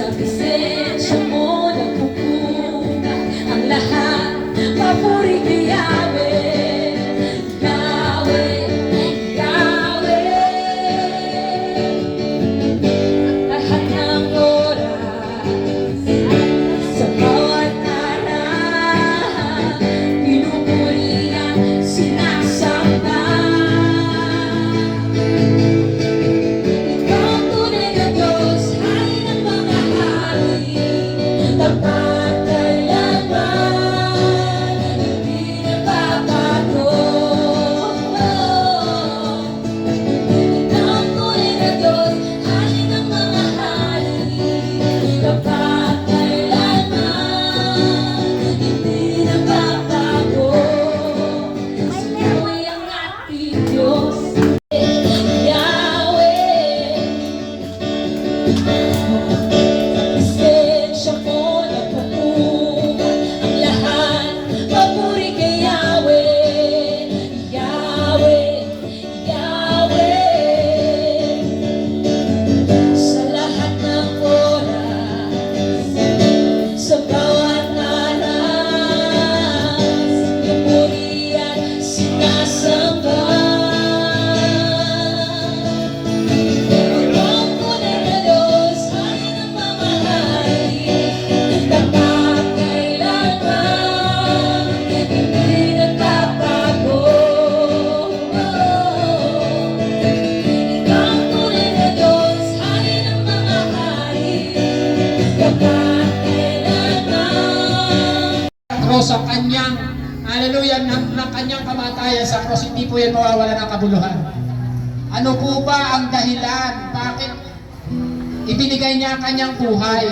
Sa presensya mo nagpupunta ang lahat. Papuri kay Yahweh, Yahweh, Yahweh. Lahat ng oras, sa bawat araw, pinupuri at sinasamba. Ikaw ang tunay na Diyos, hari ng mga hari, tapat kailanman, hindi nagbabago. Ikaw ang tunay na Diyos, hari ng mga hari, tapat kailanman, hindi nagbabago. Ikaw ay ang ating Diyos, Yahweh. Presensya mo nagpupunta ang lahat. Papuri kay Yahweh, Yahweh, Yahweh. Sa lahat ng oras, sa bawat aras, pinupuri at sinasamba. Ikaw ang tunay na Diyos, hari ng mga hari, tapat kailanman, hindi nagbabago. Ikaw ang tunay na Diyos, hari ng mga hari, tapat kailanman. Cross ang kanyang, hallelujah, ng kanyang kamatayan sa cross, hindi po yan mawawala ng kabuluhan. Ano po ba ang dahilan? Bakit ibinigay niya ang kanyang buhay?